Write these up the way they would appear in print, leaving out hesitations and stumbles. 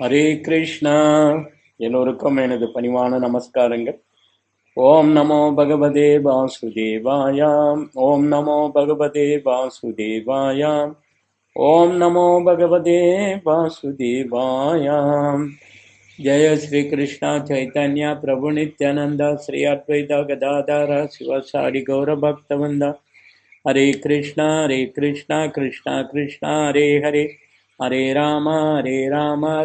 ஹரே கிருஷ்ணா. எல்லோருக்கும் எனது பணிவான நமஸ்காரங்கள். ஓம் நமோ பகவதே வாசுதேவாயாம். ஓம் நமோ பகவதே வாசுதேவாயாம். ஓம் நமோ பகவதே வாசுதேவாயாம். ஜெய ஸ்ரீ கிருஷ்ணா சைத்தன்யா பிரபு நித்யானந்தா ஸ்ரீ அத்வைதா கதாதாரா சிவசாரி கௌர பக்தவந்தா. ஹரே கிருஷ்ணா கிருஷ்ணா கிருஷ்ணா ஹரே ஹரே, ஹரே ராம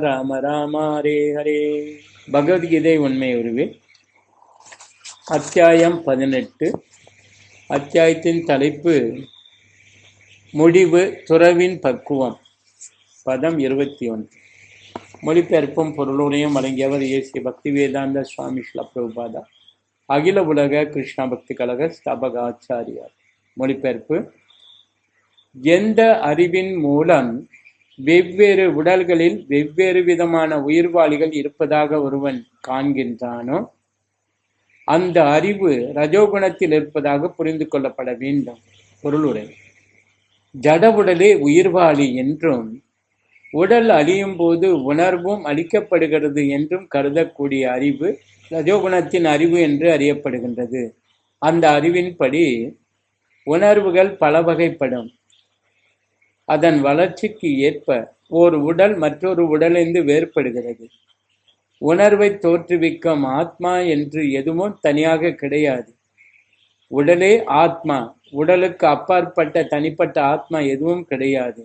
ராம ராம ஹரே ஹரே. பகவத்கீதை உண்மை உருவில் அத்தியாயம் 18. அத்தியாயத்தின் தலைப்பு முடிவு, துறவின் பக்குவம். பதம் 21. மொழிபெயர்ப்பும் பொருளுரையும் வழங்கியவர் ஏசி பக்தி வேதாந்த சுவாமி ஸ்ரீல பிரபுபாதா, அகில உலக கிருஷ்ண பக்தி கழக ஸ்தாபக ஆச்சாரியார். மொழிபெயர்ப்பு: எந்த அறிவின் மூலம் வெவ்வேறு உடல்களில் வெவ்வேறு விதமான உயிர்வாளிகள் இருப்பதாக ஒருவன் காண்கின்றானோ அந்த அறிவு ரஜோகுணத்தில் இருப்பதாக புரிந்து கொள்ளப்பட வேண்டும். பொருளுரை: ஜட உடலே உயிர்வாளி என்றும் உடல் அழியும் போது உணர்வும் அளிக்கப்படுகிறது என்றும் கருதக்கூடிய அறிவு ரஜோகுணத்தின் அறிவு என்று அறியப்படுகின்றது. அந்த அறிவின்படி உணர்வுகள் பல வகைப்படும். அதன் வளர்ச்சிக்கு ஏற்ப ஓர் உடல் மற்றொரு உடலிருந்து வேறுபடுகிறது. உணர்வை தோற்றுவிக்கும் ஆத்மா என்று எதுவும் தனியாக கிடையாது. உடலே ஆத்மா. உடலுக்கு அப்பாற்பட்ட தனிப்பட்ட ஆத்மா எதுவும் கிடையாது.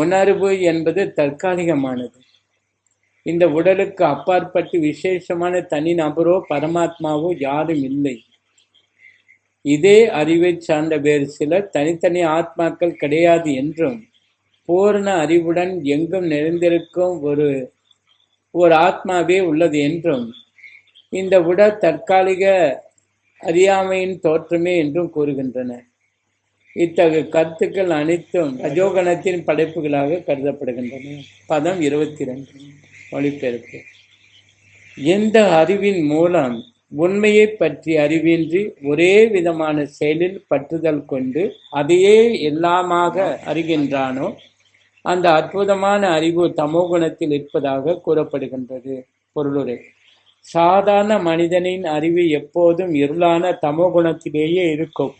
உணர்வு என்பது தற்காலிகமானது. இந்த உடலுக்கு அப்பாற்பட்டு விசேஷமான தனி நபரோ பரமாத்மாவோ யாரும் இல்லை. இதே அறிவை சார்ந்த வேறு சிலர் தனித்தனி ஆத்மாக்கள் கிடையாது என்றும், பூர்ண அறிவுடன் எங்கும் நிறைந்திருக்கும் ஒரு ஆத்மாவே உள்ளது என்றும், இந்த உடல் தற்காலிக அறியாமையின் தோற்றமே என்றும் கூறுகின்றனர். இத்தகைய கருத்துக்கள் அனைத்தும் ரஜோகணத்தின் படைப்புகளாக கருதப்படுகின்றன. பதம் 22. மொழிபெயர்ப்பு: எந்த அறிவின் மூலம் உண்மையை பற்றி அறிவின்றி ஒரே விதமான செயலில் பற்றுதல் கொண்டு அதையே எல்லாமாக அறிகின்றானோ அந்த அற்புதமான அறிவு தமோகுணத்தில் இருப்பதாக கூறப்படுகின்றது. பொருளுரை: சாதாரண மனிதனின் அறிவு எப்போதும் இருளான தமோகுணத்திலேயே இருக்கும்.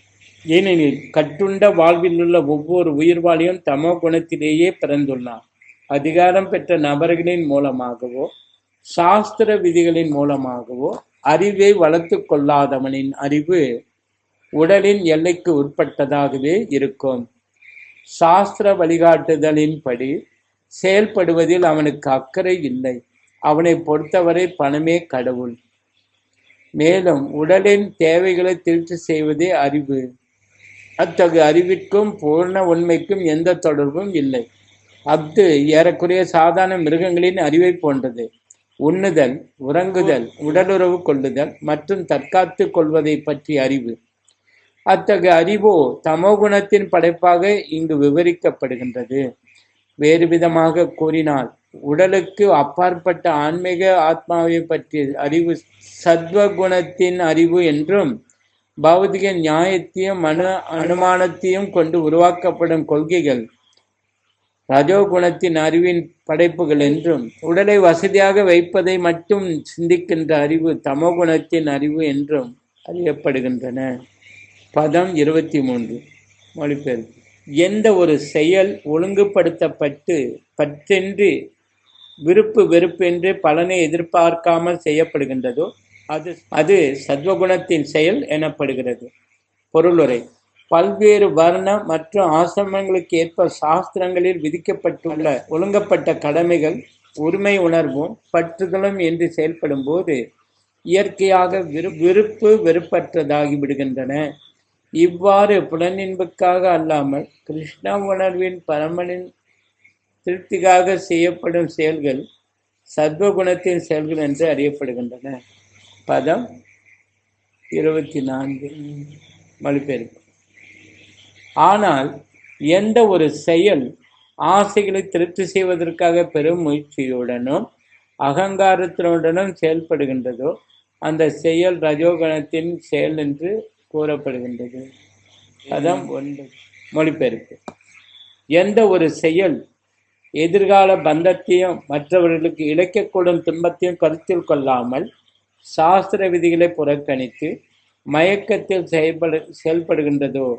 ஏனெனில் கட்டுண்ட வாழ்விலுள்ள ஒவ்வொரு உயிர்வாளியும் தமோகுணத்திலேயே பிறந்துள்ளான். அதிகாரம் பெற்ற நபர்களின் மூலமாகவோ சாஸ்திர விதிகளின் மூலமாகவோ அறிவை வளர்த்து கொள்ளாதவனின் அறிவு உடலின் எல்லைக்கு உட்பட்டதாகவே இருக்கும். சாஸ்திர வழிகாட்டுதலின்படி செயல்படுவதில் அவனுக்கு அக்கறை இல்லை. அவனை பொறுத்தவரை பணமே கடவுள். மேலும் உடலின் தேவைகளை திருப்தி செய்வதே அறிவு. அத்தகைய அறிவிற்கும் பூர்ண உண்மைக்கும் எந்த தொடர்பும் இல்லை. அஃது ஏறக்குறைய சாதாரண மிருகங்களின் அறிவை போன்றது. உண்ணுதல், உறங்குதல், உடலுறவு கொள்ளுதல் மற்றும் தற்காத்து கொள்வதை பற்றிய அறிவு. அத்தகைய அறிவோ தமோகுணத்தின் படைப்பாக இங்கு விவரிக்கப்படுகின்றது. வேறு விதமாக கூறினால், உடலுக்கு அப்பாற்பட்ட ஆன்மீக ஆத்மாவை பற்றிய அறிவு சத்வகுணத்தின் அறிவு என்றும், பௌதிக நியாயத்தையும் அனுமானத்தையும் கொண்டு உருவாக்கப்படும் கொள்கைகள் ரஜோகுணத்தின் அறிவின் படைப்புகள் என்றும், உடலை வசதியாக வைப்பதை மட்டும் சிந்திக்கின்ற அறிவு தமோகுணத்தின் அறிவு என்றும் அறியப்படுகின்றன. பதம் 23. மொழிபெயர்ப்பு: எந்த ஒரு செயல் ஒழுங்குபடுத்தப்பட்டு பற்றின்றி விருப்பு வெறுப்பென்று பலனை எதிர்பார்க்காமல் செய்யப்படுகின்றதோ அது சத்வகுணத்தின் செயல் எனப்படுகிறது. பொருளுரை: பல்வேறு வர்ண மற்றும் ஆசிரமங்களுக்கு ஏற்ப சாஸ்திரங்களில் விதிக்கப்பட்டுள்ள ஒழுங்கப்பட்ட கடமைகள் உரிமை உணர்வும் பற்றுதலும் என்று செயல்படும் போது இயற்கையாக விருப்பு வெறுப்பற்றதாகி விடுகின்றன. இவ்வாறு புலனின்புக்காக அல்லாமல் கிருஷ்ண உணர்வின் பரமனின் திருப்திக்காக செய்யப்படும் செயல்கள் சத்வகுணத்தின் செயல்கள் என்று அறியப்படுகின்றன. பதம் 24. மொழிபெயர்ப்பு: ஆனால் எந்த ஒரு செயல் ஆசைகளை திருப்தி செய்வதற்காக பெரும் முயற்சியுடனும் அகங்காரத்தினுடனும் செயல்படுகின்றதோ அந்த செயல் ரஜோகணத்தின் செயல் என்று கூறப்படுகின்றது. பதம் 9. மொழிபெயர்ப்பு: எந்த ஒரு செயல் எதிர்கால பந்தத்தையும் மற்றவர்களுக்கு இழைக்கக்கூடும் துன்பத்தையும் கருத்தில் கொள்ளாமல் சாஸ்திர விதிகளை புறக்கணித்து மயக்கத்தில் செயல்படுகின்றதோ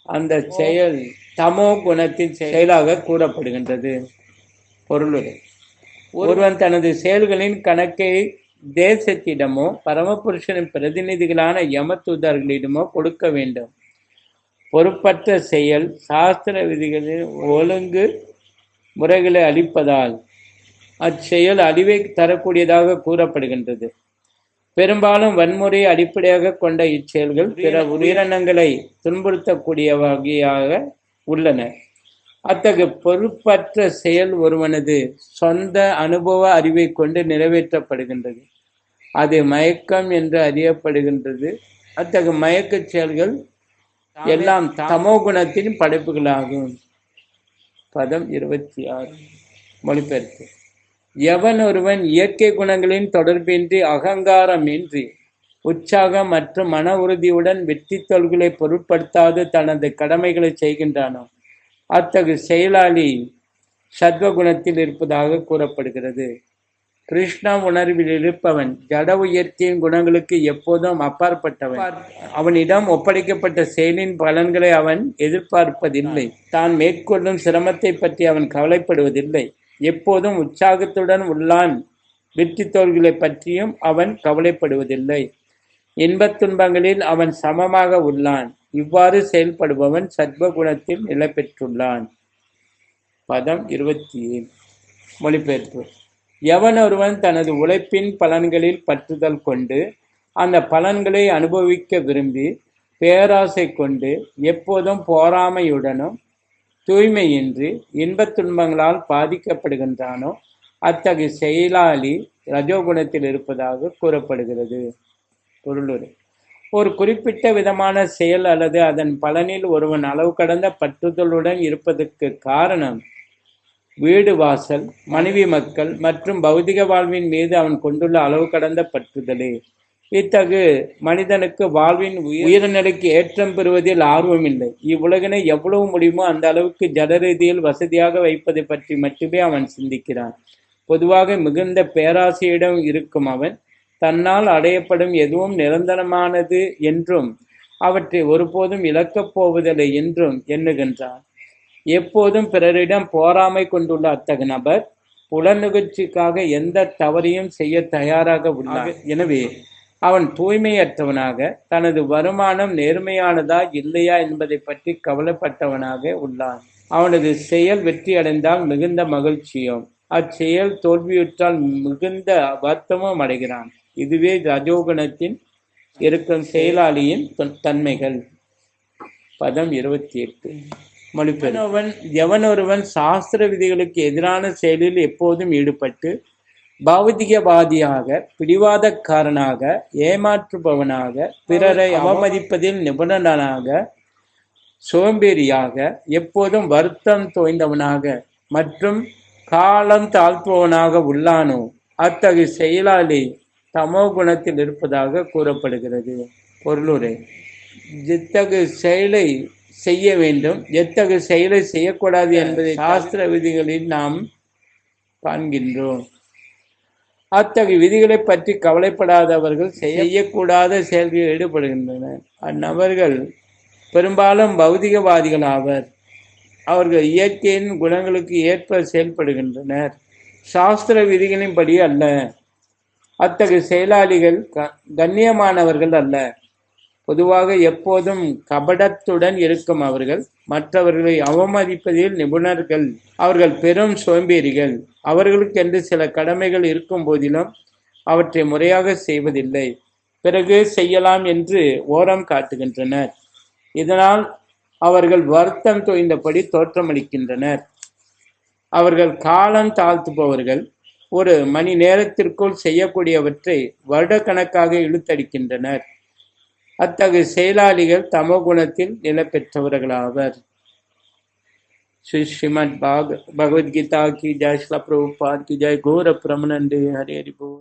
அந்த செயல் தமோ குணத்தின் செயலாக கூறப்படுகின்றது. பொருளுரை: ஒருவன் தனது செயல்களின் கணக்கை தேசத்திடமோ பரமபுருஷனின் பிரதிநிதிகளான யமதூதர்களிடமோ கொடுக்க வேண்டும். பொறுப்பற்ற செயல் சாஸ்திர விதிகளின் ஒழுங்கு முறைகளை அளிப்பதால் அச்செயல் அழிவை தரக்கூடியதாக கூறப்படுகின்றது. பெரும்பாலும் வன்முறையை அடிப்படையாக கொண்ட இச்செயல்கள் பிற உயிரினங்களை துன்புறுத்தக்கூடிய வகையாக உள்ளன. அத்தகைய பொறுப்பற்ற செயல் ஒருவனது சொந்த அனுபவ அறிவை கொண்டு நிறைவேற்றப்படுகின்றது. அது மயக்கம் என்று அறியப்படுகின்றது. அத்தகைய மயக்க செயல்கள் எல்லாம் தமோ குணத்தின் படைப்புகளாகும். பதம் 26. மொழிபெயர்ப்பு: எவன் ஒருவன் இயற்கை குணங்களின் தொடர்பின்றி அகங்காரமின்றி உற்சாகம் மற்றும் மன உறுதியுடன் வெற்றி தோல்விகளை பொருட்படுத்தாது தனது கடமைகளை செய்கின்றானோ அத்தகைய செயலாளி சத்வகுணத்தில் இருப்பதாக கூறப்படுகிறது. கிருஷ்ணா உணர்வில் இருப்பவன் ஜட இயற்கையின் குணங்களுக்கு எப்போதும் அப்பாற்பட்டவன். அவனிடம் ஒப்படைக்கப்பட்ட செயலின் பலன்களை அவன் எதிர்பார்ப்பதில்லை. தான் மேற்கொள்ளும் சிரமத்தை பற்றி அவன் கவலைப்படுவதில்லை. எப்போதும் உற்சாகத்துடன் உள்ளான். வெற்றி தோல்விகளை பற்றியும் அவன் கவலைப்படுவதில்லை. இன்பத் துன்பங்களில் அவன் சமமாக உள்ளான். இவ்வாறு செயல்படுபவன் சத்வகுணத்தில் நிலை பெற்றுள்ளான். பதம் 27. மொழிபெயர்ப்பு: எவன் ஒருவன் தனது உழைப்பின் பலன்களில் பற்றுதல் கொண்டு அந்த பலன்களை அனுபவிக்க விரும்பி பேராசை கொண்டு எப்போதும் போராமையுடனும் தூய்மையின்றி இன்பத் துன்பங்களால் பாதிக்கப்படுகின்றானோ அத்தகைய செயலாளி ரஜோகுணத்தில் இருப்பதாக கூறப்படுகிறது. பொருளுரை: ஒரு குறிப்பிட்ட விதமான செயல் அல்லது அதன் பலனில் ஒருவன் அளவு கடந்த பற்றுதலுடன் இருப்பதற்கு காரணம் வீடு வாசல், மனைவி மக்கள் மற்றும் பௌதிக வாழ்வின் மீது அவன் கொண்டுள்ள அளவு கடந்த பற்றுதலே. இத்தகு மனிதனுக்கு வாழ்வின் உயர்நிலைக்கு ஏற்றம் பெறுவதில் ஆர்வமில்லை. இவ்வுலகினை எவ்வளவு முடியுமோ அந்த அளவுக்கு ஜட ரீதியில் வசதியாக வைப்பதை பற்றி மட்டுமே அவன் சிந்திக்கிறான். பொதுவாக மிகுந்த பேராசையிடம் இருக்கும் அவன் தன்னால் அடையப்படும் எதுவும் நிரந்தரமானது என்றும் அவற்றை ஒருபோதும் இழக்கப் போவதில்லை என்றும் எண்ணுகின்றான். எப்போதும் பிறரிடம் போராமை கொண்டுள்ள அத்தகைய நபர் புலனுகழ்ச்சிக்காக எந்த தவறையும் செய்ய தயாராக உள்ளார். எனவே அவன் தூய்மையற்றவனாக, தனது வருமானம் நேர்மையானதா இல்லையா என்பதை பற்றி கவலைப்பட்டவனாக உள்ளான். அவனது செயல் வெற்றி அடைந்தால் மிகுந்த மகிழ்ச்சியும், அச்செயல் தோல்வியுற்றால் மிகுந்த வருத்தமும் அடைகிறான். இதுவே ரஜோகுணத்தின் இருக்கும் செயலாளியின் தன்மைகள். பதம் 28. மொழிபெயர்ப்பு: எவனொருவன் சாஸ்திர விதிகளுக்கு எதிரான செயலில் எப்போதும் ஈடுபட்டு பௌதிகவாதியாக, பிடிவாதக்காரனாக, ஏமாற்றுபவனாக, பிறரை அவமதிப்பதில் நிபுணனாக, சோம்பேறியாக, எப்போதும் வருத்தம் தோய்ந்தவனாக மற்றும் காலம் தாழ்த்துவனாக உள்ளானோ அத்தகைய செயலாளி தமோ குணத்தில் இருப்பதாக கூறப்படுகிறது. பொருளுரை: எத்தகைய செயலை செய்ய வேண்டும், எத்தகைய செயலை செய்யக்கூடாது என்பதை சாஸ்திர விதிகளில் நாம் காண்கின்றோம். அத்தகைய விதிகளை பற்றி கவலைப்படாதவர்கள் செய்யக்கூடாத செயல்களில் ஈடுபடுகின்றனர். அந்நபர்கள் பெரும்பாலும் பௌதிகவாதிகள் ஆவர். அவர்கள் இயற்கையின் குணங்களுக்கு ஏற்ப செயல்படுகின்றனர், சாஸ்திர விதிகளின்படி அல்ல. அத்தகைய செயலாளிகள் கண்ணியமானவர்கள் அல்ல. பொதுவாக எப்போதும் கபடத்துடன் இருக்கும் அவர்கள் மற்றவர்களை அவமதிப்பதில் நிபுணர்கள். அவர்கள் பெரும் சோம்பேறிகள். அவர்களுக்கென்று சில கடமைகள் இருக்கும் போதிலும் அவற்றை முறையாக செய்வதில்லை. பிறகு செய்யலாம் என்று ஓரம் காட்டுகின்றனர். இதனால் அவர்கள் வருத்தம் தோய்ந்தபடி தோற்றமளிக்கின்றனர். அவர்கள் காலம் தாழ்த்துபவர்கள். ஒரு மணி நேரத்திற்குள் செய்யக்கூடியவற்றை வருடக்கணக்காக இழுத்தடிக்கின்றனர். அத்தகைய செயலாளிகள் தமோ குணத்தில் நிலை பெற்றவர்களாவர். श्रीमद् भगवद गीता की जय, श्रील प्रभुपाद की जय। गौर प्रमनंदे हरे हरि बोल।